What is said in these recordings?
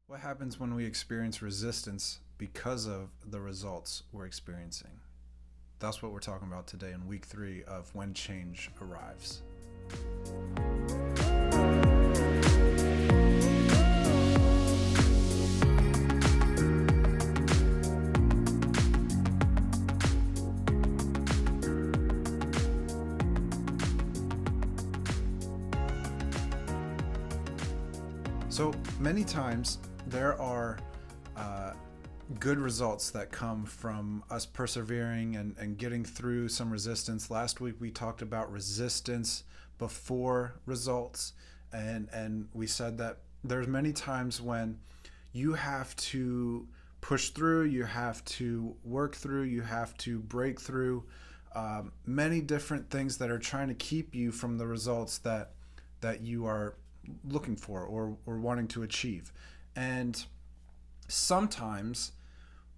What happens when we experience resistance because of the results we're experiencing? That's what we're talking about today in week 3 of When Change Arrives. So many times there are uh, good results that come from us persevering and getting through some resistance. Last week we talked about resistance before results, and we said that there's many times when you have to push through, you have to work through, you have to break through many different things that are trying to keep you from the results that you are looking for or wanting to achieve. And sometimes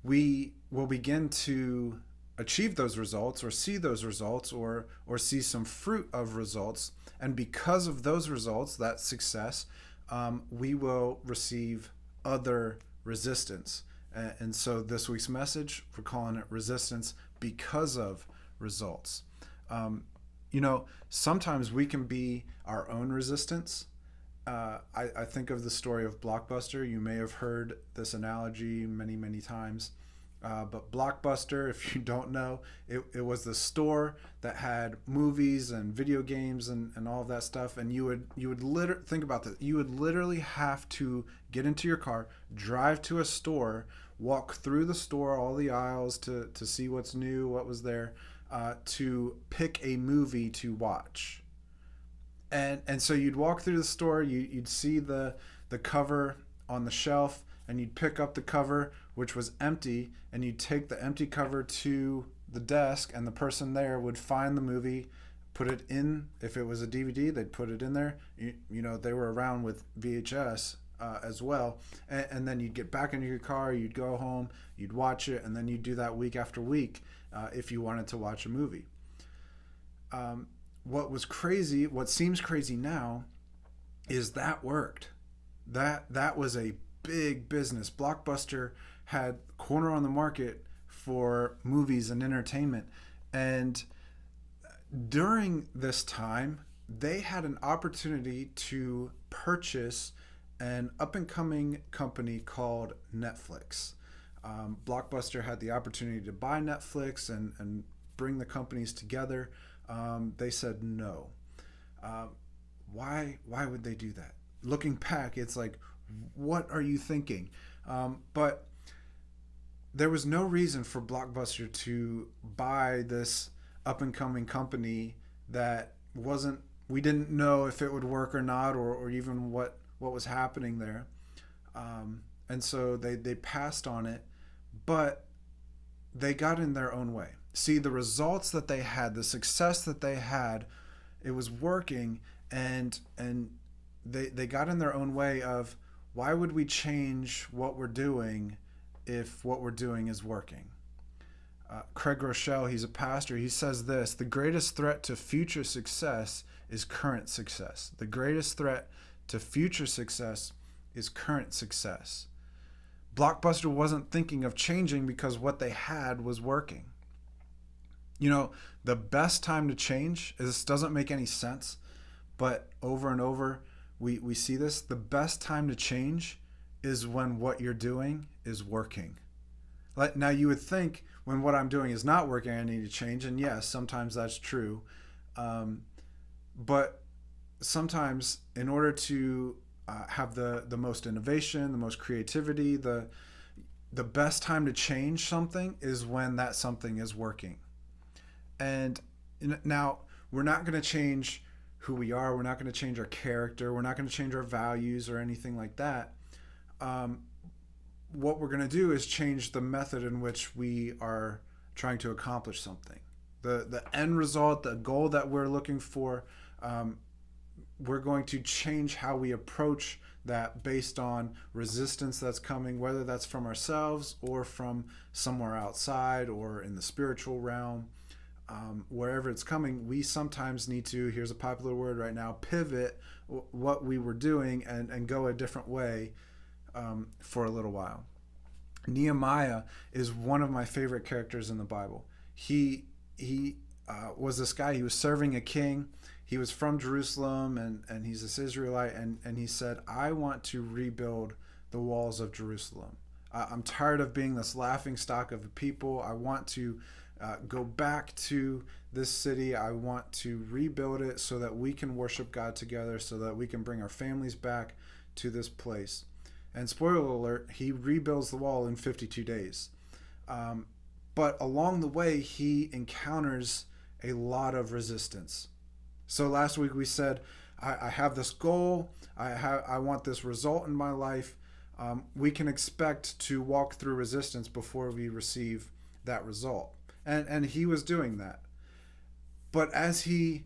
we will begin to achieve those results or see those results or see some fruit of results, and because of those results, that success, we will receive other resistance. And so this week's message, we're calling it resistance because of results. Sometimes we can be our own resistance. I think of the story of Blockbuster. You may have heard this analogy many, many times. But Blockbuster, if you don't know, it was the store that had movies and video games and all of that stuff. And you would think about that. You would literally have to get into your car, drive to a store, walk through the store, all the aisles to see what's new, what was there, to pick a movie to watch. And so you'd walk through the store, you'd see the cover on the shelf, and you'd pick up the cover, which was empty, and you'd take the empty cover to the desk, and the person there would find the movie, put it in. If it was a DVD, they'd put it in there. They were around with VHS as well. And then you'd get back into your car, you'd go home, you'd watch it, and then you'd do that week after week if you wanted to watch a movie. What seems crazy now, is that worked. That was a big business. Blockbuster had corner on the market for movies and entertainment. And during this time, they had an opportunity to purchase an up and coming company called Netflix. Blockbuster had the opportunity to buy Netflix and bring the companies together. They said no. Why would they do that? Looking back, it's like, what are you thinking? But there was no reason for Blockbuster to buy this up and coming company that wasn't. We didn't know if it would work or not, or even what was happening there. And so they passed on it, but they got in their own way. See, the results that they had, the success that they had, it was working, and they got in their own way of, why would we change what we're doing if what we're doing is working? Craig Rochelle, he's a pastor, he says this: the greatest threat to future success is current success. The greatest threat to future success is current success. Blockbuster wasn't thinking of changing because what they had was working. The best time to change, this doesn't make any sense, but over and over we see this. The best time to change is when what you're doing is working. Now, you would think when what I'm doing is not working, I need to change. And yes, sometimes that's true. But sometimes, in order to have the most innovation, the most creativity, the best time to change something is when that something is working. And now, we're not going to change who we are. We're not going to change our character. We're not going to change our values or anything like that. What we're going to do is change the method in which we are trying to accomplish something. The end result, the goal that we're looking for, we're going to change how we approach that based on resistance that's coming, whether that's from ourselves or from somewhere outside or in the spiritual realm. Wherever it's coming, we sometimes need to, here's a popular word right now, pivot what we were doing and go a different way for a little while. Nehemiah is one of my favorite characters in the Bible. He was this guy. He was serving a king. He was from Jerusalem, and he's this Israelite. And he said, I want to rebuild the walls of Jerusalem. I'm tired of being this laughing stock of the people. I want to go back to this city. I want to rebuild it so that we can worship God together, so that we can bring our families back to this place. And spoiler alert, he rebuilds the wall in 52 days. But along the way, he encounters a lot of resistance. So last week we said, I have this goal. I want this result in my life. We can expect to walk through resistance before we receive that result. And he was doing that. But as he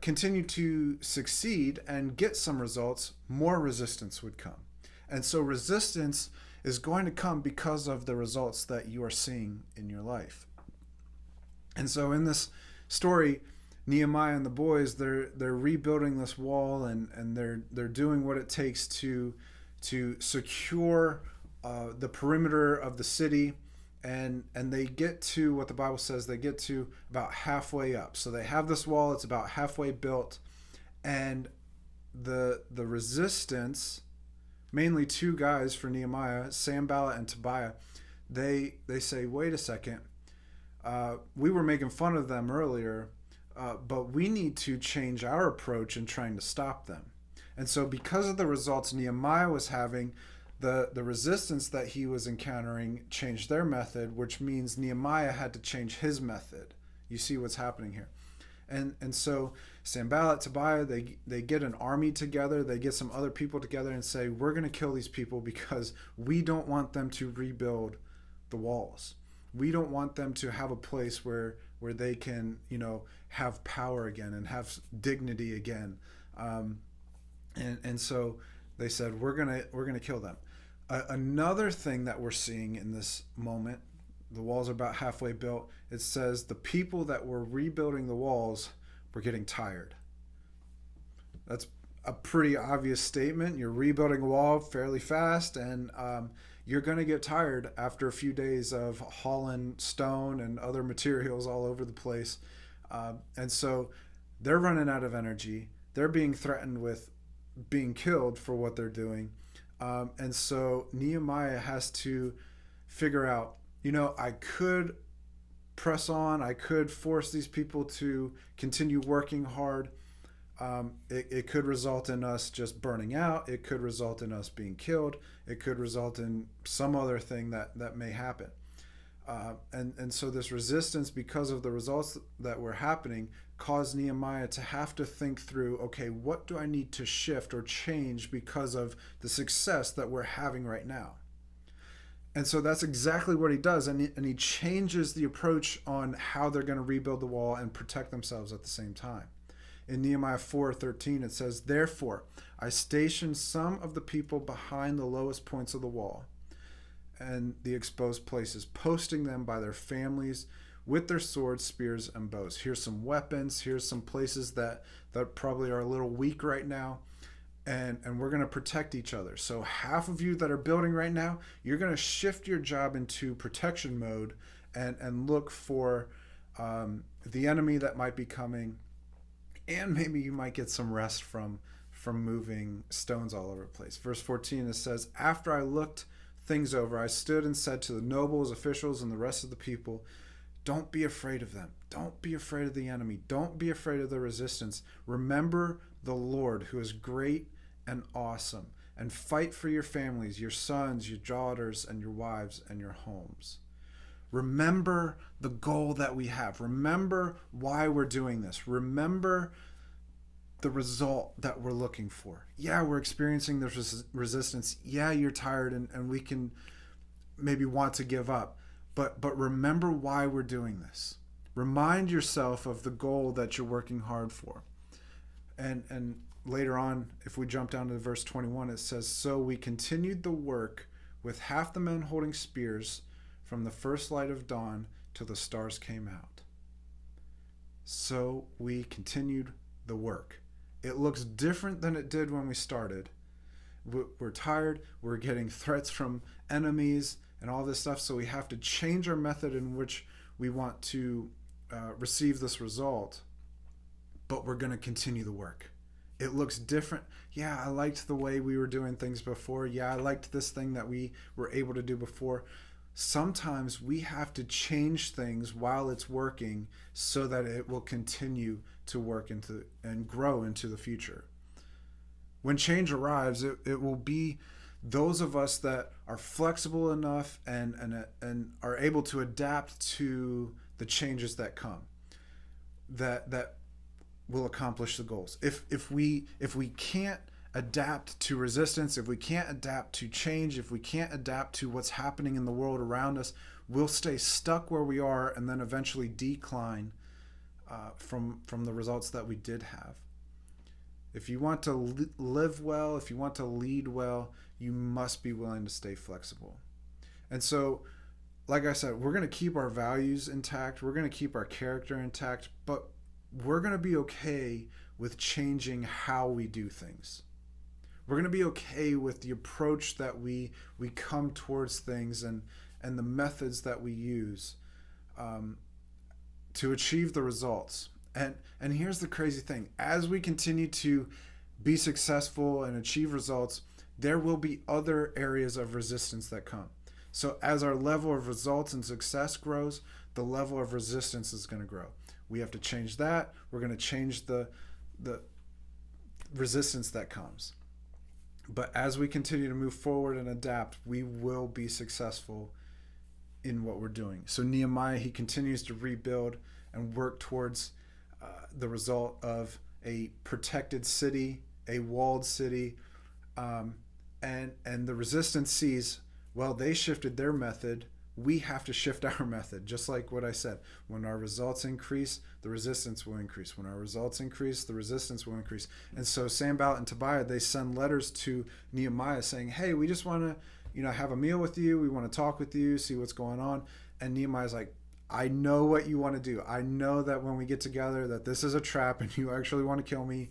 continued to succeed and get some results, more resistance would come. And so resistance is going to come because of the results that you are seeing in your life. And so in this story, Nehemiah and the boys, they're rebuilding this wall, and they're doing what it takes to secure the perimeter of the city, and they get to what the Bible says they get to about halfway up. So they have this wall, it's about halfway built, and the resistance, mainly two guys for Nehemiah, Sanballat and Tobiah, they say, wait a second, we were making fun of them earlier, but we need to change our approach in trying to stop them. And so because of the results Nehemiah was having, the resistance that he was encountering changed their method, which means Nehemiah had to change his method. You see what's happening here. And so Sanballat, Tobiah, they get an army together, they get some other people together and say, we're going to kill these people because we don't want them to rebuild the walls. We don't want them to have a place where they can, have power again and have dignity again. And so they said, we're gonna kill them. Another thing that we're seeing in this moment, the walls are about halfway built. It says the people that were rebuilding the walls were getting tired. That's a pretty obvious statement. You're rebuilding a wall fairly fast, and you're going to get tired after a few days of hauling stone and other materials all over the place. And so they're running out of energy. They're being threatened with being killed for what they're doing. And so Nehemiah has to figure out, I could press on. I could force these people to continue working hard. It could result in us just burning out. It could result in us being killed. It could result in some other thing that may happen. And so this resistance, because of the results that were happening, caused Nehemiah to have to think through, okay, what do I need to shift or change because of the success that we're having right now? And so that's exactly what he does. And he changes the approach on how they're going to rebuild the wall and protect themselves at the same time. In Nehemiah 4:13, it says, therefore, I stationed some of the people behind the lowest points of the wall and the exposed places, posting them by their families with their swords, spears, and bows. Here's some weapons. Here's some places that probably are a little weak right now. And we're going to protect each other. So half of you that are building right now, you're going to shift your job into protection mode and look for the enemy that might be coming. And maybe you might get some rest from moving stones all over the place. Verse 14, it says, after I looked things over, I stood and said to the nobles, officials, and the rest of the people, don't be afraid of them. Don't be afraid of the enemy. Don't be afraid of the resistance. Remember the Lord, who is great and awesome, and fight for your families, your sons, your daughters, and your wives, and your homes. Remember the goal that we have. Remember why we're doing this. Remember the result that we're looking for. Yeah, we're experiencing this resistance. Yeah, you're tired and we can maybe want to give up. But remember why we're doing this. Remind yourself of the goal that you're working hard for. And later on, if we jump down to verse 21, it says, so we continued the work with half the men holding spears from the first light of dawn till the stars came out. So we continued the work. It looks different than it did when we started. we're tired, we're getting threats from enemies and all this stuff. So we have to change our method in which we want to receive this result, but we're going to continue the work. It looks different. Yeah, I liked the way we were doing things before. Yeah, I liked this thing that we were able to do before. Sometimes we have to change things while it's working so that it will continue to work into and grow into the future. When change arrives, it will be those of us that are flexible enough and are able to adapt to the changes that come, that will accomplish the goals. If we can't adapt to resistance, if we can't adapt to change, if we can't adapt to what's happening in the world around us, we'll stay stuck where we are and then eventually decline from the results that we did have. If you want to live well, if you want to lead well, you must be willing to stay flexible. And so, like I said, we're going to keep our values intact, we're going to keep our character intact, but we're going to be okay with changing how we do things. We're going to be okay with the approach that we come towards things and the methods that we use to achieve the results. And here's the crazy thing. As we continue to be successful and achieve results, there will be other areas of resistance that come. So as our level of results and success grows, the level of resistance is going to grow. We have to change that. We're going to change the resistance that comes. But as we continue to move forward and adapt, we will be successful in what we're doing. So Nehemiah, he continues to rebuild and work towards the result of a protected city, a walled city, and the resistance sees, well, they shifted their method. We have to shift our method, just like what I said. When our results increase, the resistance will increase. When our results increase, the resistance will increase. And so Sanballat and Tobiah, they send letters to Nehemiah saying, hey, we just want to, have a meal with you. We want to talk with you, see what's going on. And Nehemiah's like, I know what you want to do. I know that when we get together that this is a trap and you actually want to kill me.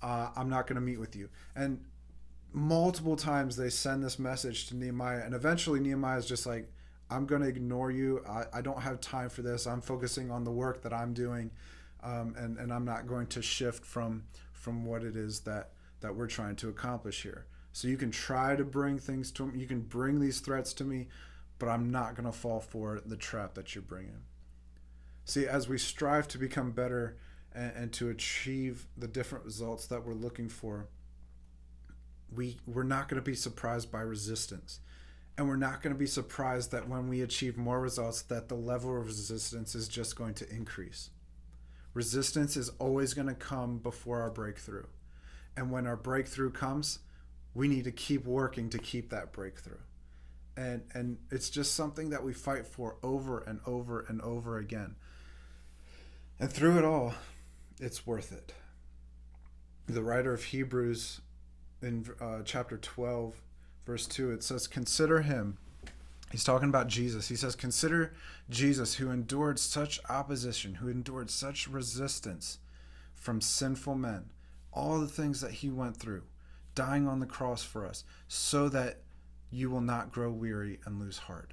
I'm not going to meet with you. And multiple times they send this message to Nehemiah, and eventually Nehemiah is just like, I'm going to ignore you. I don't have time for this. I'm focusing on the work that I'm doing, and I'm not going to shift from what it is that we're trying to accomplish here. So you can try to bring things to me. You can bring these threats to me, but I'm not going to fall for the trap that you're bringing. See, as we strive to become better and to achieve the different results that we're looking for, we're not going to be surprised by resistance. And we're not going to be surprised that when we achieve more results, that the level of resistance is just going to increase. Resistance is always going to come before our breakthrough. And when our breakthrough comes, we need to keep working to keep that breakthrough. And it's just something that we fight for over and over and over again. And through it all, it's worth it. The writer of Hebrews in chapter 12, verse 2, it says, consider him. He's talking about Jesus. He says, consider Jesus, who endured such opposition, who endured such resistance from sinful men, all the things that he went through, dying on the cross for us, so that you will not grow weary and lose heart.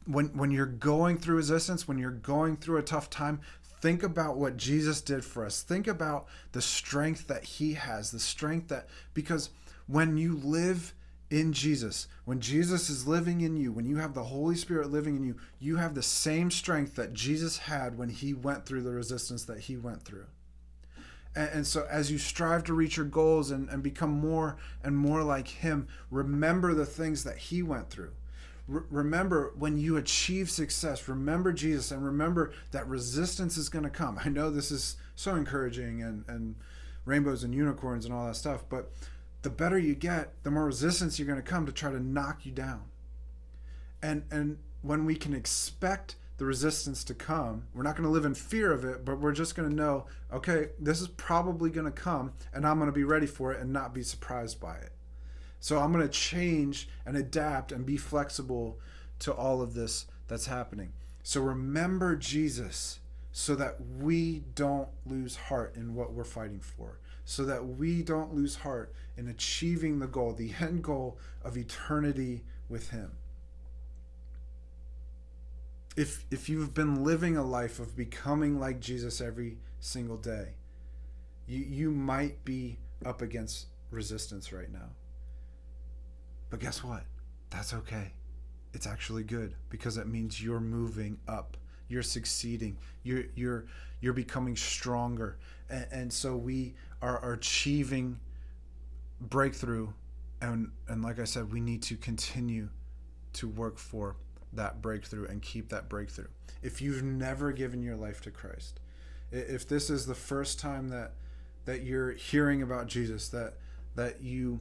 When you're going through resistance, when you're going through a tough time, think about what Jesus did for us. Think about the strength that he has, the strength that, because when you live in Jesus, when Jesus is living in you, when you have the Holy Spirit living in you, you have the same strength that Jesus had when he went through the resistance that he went through. And so as you strive to reach your goals and become more and more like him, remember the things that he went through. Remember when you achieve success, remember Jesus, and remember that resistance is going to come. I know this is so encouraging and rainbows and unicorns and all that stuff, but the better you get, the more resistance you're going to come to try to knock you down. And when we can expect the resistance to come, we're not going to live in fear of it, but we're just going to know, okay, this is probably going to come, and I'm going to be ready for it and not be surprised by it. So I'm going to change and adapt and be flexible to all of this that's happening. So remember Jesus so that we don't lose heart in what we're fighting for, so that we don't lose heart in achieving the goal, the end goal of eternity with him. If you've been living a life of becoming like Jesus every single day, you might be up against resistance right now. But guess what? That's okay. It's actually good, because it means you're moving up. You're succeeding. You're becoming stronger. And so we are achieving breakthrough. And like I said, we need to continue to work for that breakthrough and keep that breakthrough. If you've never given your life to Christ, if this is the first time that you're hearing about Jesus, that you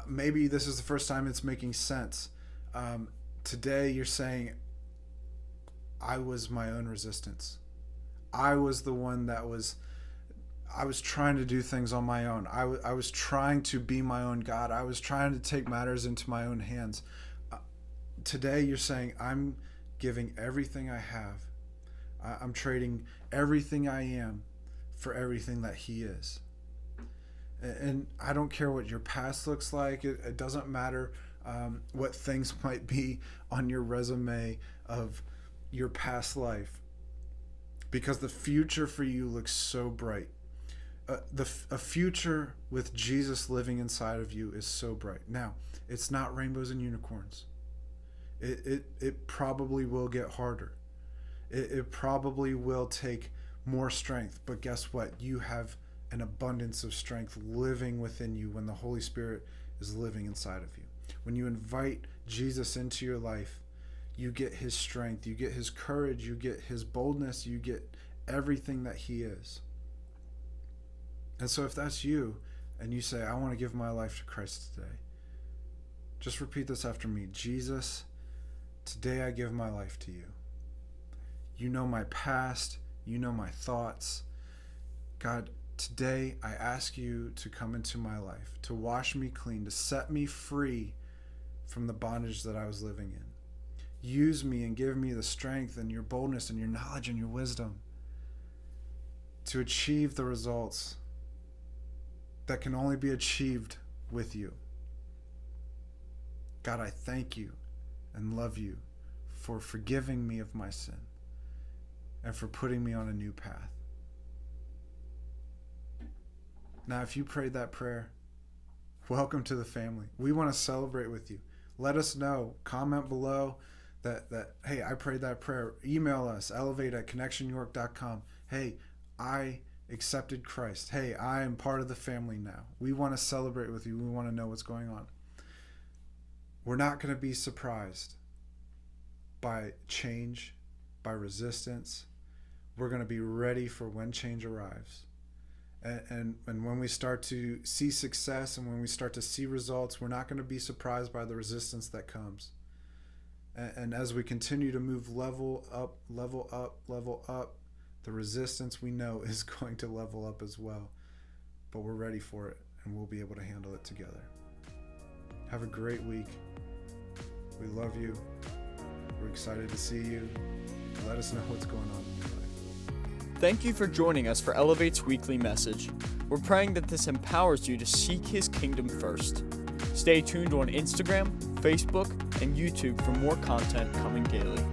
maybe this is the first time it's making sense. Today you're saying, I was my own resistance. I was the one I was trying to do things on my own. I was trying to be my own God. I was trying to take matters into my own hands. Today you're saying, I'm giving everything I have. I'm trading everything I am for everything that he is. And I don't care what your past looks like. It doesn't matter what things might be on your resume of your past life, because the future for you looks so bright. A future with Jesus living inside of you is so bright. Now, it's not rainbows and unicorns. It probably will get harder. It probably will take more strength. But guess what? You have an abundance of strength living within you when the Holy Spirit is living inside of you. When you invite Jesus into your life, you get his strength, you get his courage, you get his boldness, you get everything that he is. And so if that's you and you say, I want to give my life to Christ today, just repeat this after me. Jesus, today I give my life to you. You know my past, you know my thoughts. God, today I ask you to come into my life, to wash me clean, to set me free from the bondage that I was living in. Use me and give me the strength and your boldness and your knowledge and your wisdom to achieve the results that can only be achieved with you. God, I thank you and love you for forgiving me of my sin and for putting me on a new path. Now, if you prayed that prayer, welcome to the family. We want to celebrate with you. Let us know. Comment below that hey, I prayed that prayer. Email us, elevate@connectionyork.com. Hey, I accepted Christ. Hey, I am part of the family now. We want to celebrate with you. We want to know what's going on. We're not going to be surprised by change, by resistance. We're going to be ready for when change arrives. And when we start to see success and when we start to see results, we're not going to be surprised by the resistance that comes. And as we continue to move level up, the resistance we know is going to level up as well. But we're ready for it, and we'll be able to handle it together. Have a great week. We love you. We're excited to see you. Let us know what's going on in your life. Thank you for joining us for Elevate's weekly message. We're praying that this empowers you to seek his kingdom first. Stay tuned on Instagram, Facebook, and YouTube for more content coming daily.